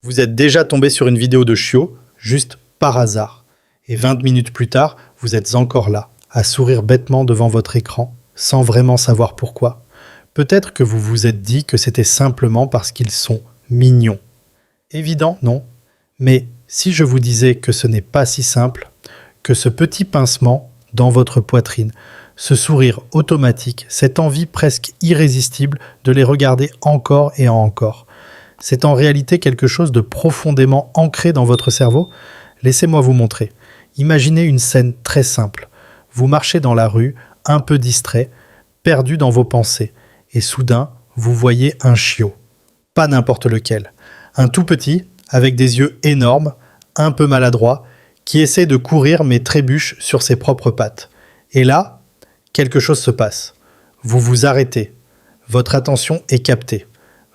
Vous êtes déjà tombé sur une vidéo de chiot, juste par hasard. Et 20 minutes plus tard, vous êtes encore là, à sourire bêtement devant votre écran, sans vraiment savoir pourquoi. Peut-être que vous vous êtes dit que c'était simplement parce qu'ils sont mignons. Évident, non? Mais si je vous disais que ce n'est pas si simple, que ce petit pincement dans votre poitrine, ce sourire automatique, cette envie presque irrésistible de les regarder encore et encore, c'est en réalité quelque chose de profondément ancré dans votre cerveau? Laissez-moi vous montrer. Imaginez une scène très simple. Vous marchez dans la rue, un peu distrait, perdu dans vos pensées, et soudain, vous voyez un chiot. Pas n'importe lequel. Un tout petit, avec des yeux énormes, un peu maladroit, qui essaie de courir mais trébuche sur ses propres pattes. Et là, quelque chose se passe. Vous vous arrêtez. Votre attention est captée.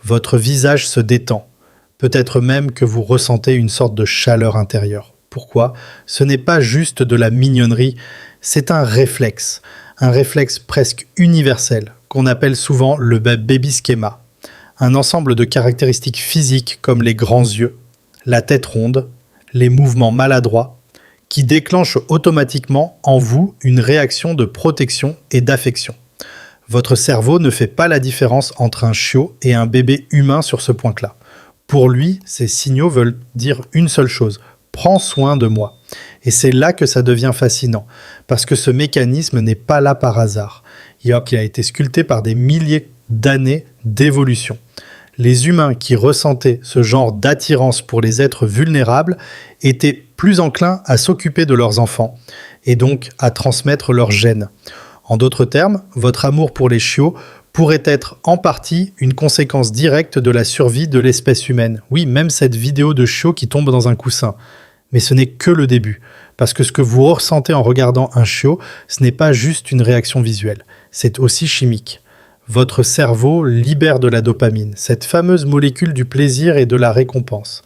Votre visage se détend. Peut-être même que vous ressentez une sorte de chaleur intérieure. Pourquoi? Ce n'est pas juste de la mignonnerie, c'est un réflexe presque universel, qu'on appelle souvent le baby schema. Un ensemble de caractéristiques physiques comme les grands yeux, la tête ronde, les mouvements maladroits, qui déclenchent automatiquement en vous une réaction de protection et d'affection. Votre cerveau ne fait pas la différence entre un chiot et un bébé humain sur ce point-là. Pour lui, ces signaux veulent dire une seule chose: prends soin de moi. Et c'est là que ça devient fascinant, parce que ce mécanisme n'est pas là par hasard. Il a été sculpté par des milliers d'années d'évolution. Les humains qui ressentaient ce genre d'attirance pour les êtres vulnérables étaient plus enclins à s'occuper de leurs enfants, et donc à transmettre leurs gènes. En d'autres termes, votre amour pour les chiots pourrait être en partie une conséquence directe de la survie de l'espèce humaine. Oui, même cette vidéo de chiot qui tombe dans un coussin. Mais ce n'est que le début, parce que ce que vous ressentez en regardant un chiot, ce n'est pas juste une réaction visuelle, c'est aussi chimique. Votre cerveau libère de la dopamine, cette fameuse molécule du plaisir et de la récompense.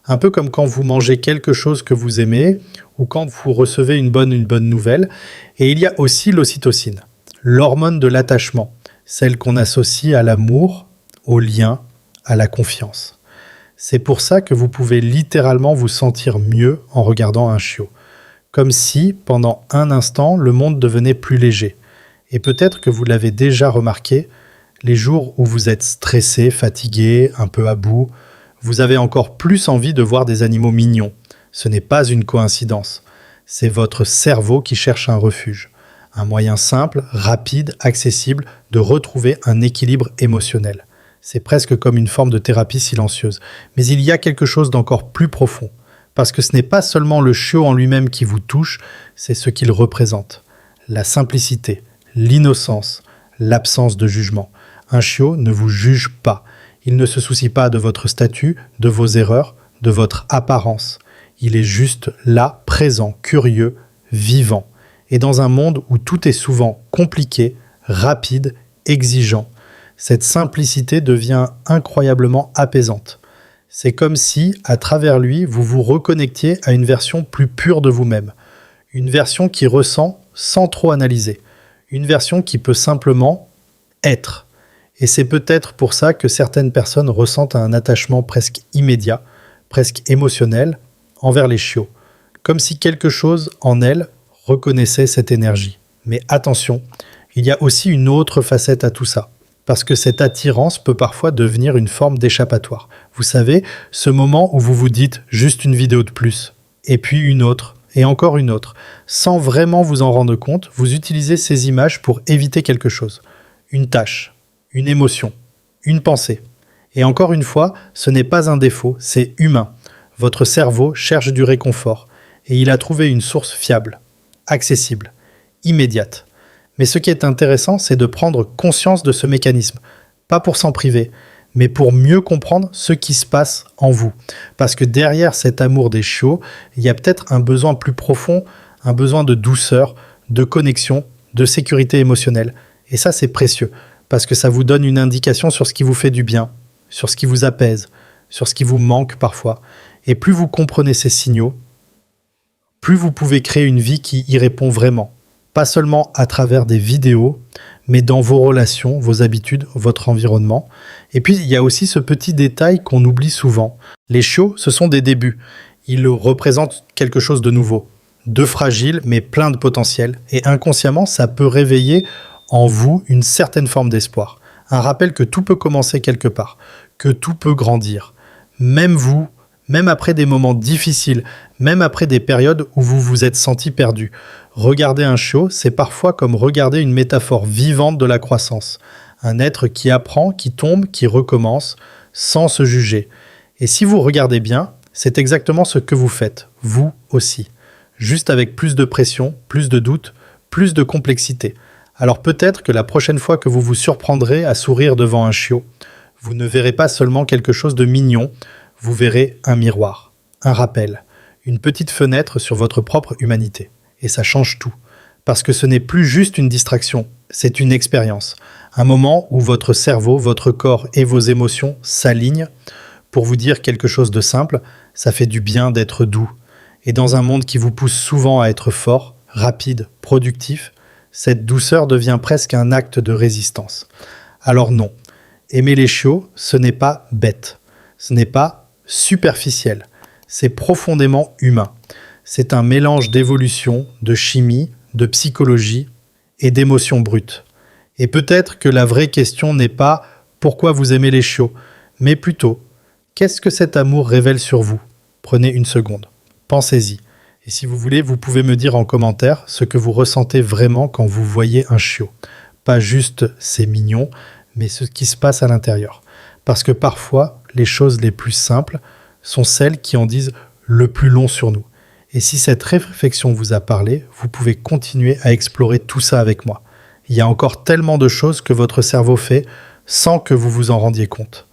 Un peu comme quand vous mangez quelque chose que vous aimez, ou quand vous recevez une bonne nouvelle. Et il y a aussi l'ocytocine, l'hormone de l'attachement, celle qu'on associe à l'amour, au lien, à la confiance. C'est pour ça que vous pouvez littéralement vous sentir mieux en regardant un chiot. Comme si, pendant un instant, le monde devenait plus léger. Et peut-être que vous l'avez déjà remarqué, les jours où vous êtes stressé, fatigué, un peu à bout, vous avez encore plus envie de voir des animaux mignons. Ce n'est pas une coïncidence. C'est votre cerveau qui cherche un refuge. Un moyen simple, rapide, accessible de retrouver un équilibre émotionnel. C'est presque comme une forme de thérapie silencieuse. Mais il y a quelque chose d'encore plus profond. Parce que ce n'est pas seulement le chiot en lui-même qui vous touche, c'est ce qu'il représente. La simplicité, l'innocence, l'absence de jugement. Un chiot ne vous juge pas. Il ne se soucie pas de votre statut, de vos erreurs, de votre apparence. Il est juste là, présent, curieux, vivant. Et dans un monde où tout est souvent compliqué, rapide, exigeant, cette simplicité devient incroyablement apaisante. C'est comme si, à travers lui, vous vous reconnectiez à une version plus pure de vous-même. Une version qui ressent sans trop analyser. Une version qui peut simplement être. Et c'est peut-être pour ça que certaines personnes ressentent un attachement presque immédiat, presque émotionnel, envers les chiots. Comme si quelque chose en elles reconnaissait cette énergie. Mais attention, il y a aussi une autre facette à tout ça. Parce que cette attirance peut parfois devenir une forme d'échappatoire. Vous savez, ce moment où vous vous dites juste une vidéo de plus, et puis une autre, et encore une autre. Sans vraiment vous en rendre compte, vous utilisez ces images pour éviter quelque chose. Une tâche, une émotion, une pensée. Et encore une fois, ce n'est pas un défaut, c'est humain. Votre cerveau cherche du réconfort, et il a trouvé une source fiable, accessible, immédiate. Mais ce qui est intéressant, c'est de prendre conscience de ce mécanisme. Pas pour s'en priver, mais pour mieux comprendre ce qui se passe en vous. Parce que derrière cet amour des chiots, il y a peut-être un besoin plus profond, un besoin de douceur, de connexion, de sécurité émotionnelle. Et ça, c'est précieux, parce que ça vous donne une indication sur ce qui vous fait du bien, sur ce qui vous apaise, sur ce qui vous manque parfois. Et plus vous comprenez ces signaux, plus vous pouvez créer une vie qui y répond vraiment. Pas seulement à travers des vidéos, mais dans vos relations, vos habitudes, votre environnement. Et puis, il y a aussi ce petit détail qu'on oublie souvent. Les chiots, ce sont des débuts. Ils représentent quelque chose de nouveau, de fragile, mais plein de potentiel. Et inconsciemment, ça peut réveiller en vous une certaine forme d'espoir. Un rappel que tout peut commencer quelque part, que tout peut grandir. Même vous, même après des moments difficiles, même après des périodes où vous vous êtes senti perdu. Regarder un chiot, c'est parfois comme regarder une métaphore vivante de la croissance. Un être qui apprend, qui tombe, qui recommence, sans se juger. Et si vous regardez bien, c'est exactement ce que vous faites, vous aussi. Juste avec plus de pression, plus de doutes, plus de complexité. Alors peut-être que la prochaine fois que vous vous surprendrez à sourire devant un chiot, vous ne verrez pas seulement quelque chose de mignon, vous verrez un miroir, un rappel, une petite fenêtre sur votre propre humanité. Et ça change tout. Parce que ce n'est plus juste une distraction, c'est une expérience. Un moment où votre cerveau, votre corps et vos émotions s'alignent pour vous dire quelque chose de simple, ça fait du bien d'être doux. Et dans un monde qui vous pousse souvent à être fort, rapide, productif, cette douceur devient presque un acte de résistance. Alors non, aimer les chiots, ce n'est pas bête, ce n'est pas superficiel, c'est profondément humain. C'est un mélange d'évolution, de chimie, de psychologie et d'émotions brutes. Et peut-être que la vraie question n'est pas « pourquoi vous aimez les chiots ?», mais plutôt « qu'est-ce que cet amour révèle sur vous ?» Prenez une seconde, pensez-y. Et si vous voulez, vous pouvez me dire en commentaire ce que vous ressentez vraiment quand vous voyez un chiot. Pas juste « c'est mignon », mais ce qui se passe à l'intérieur. Parce que parfois, les choses les plus simples sont celles qui en disent le plus long sur nous. Et si cette réflexion vous a parlé, vous pouvez continuer à explorer tout ça avec moi. Il y a encore tellement de choses que votre cerveau fait sans que vous vous en rendiez compte.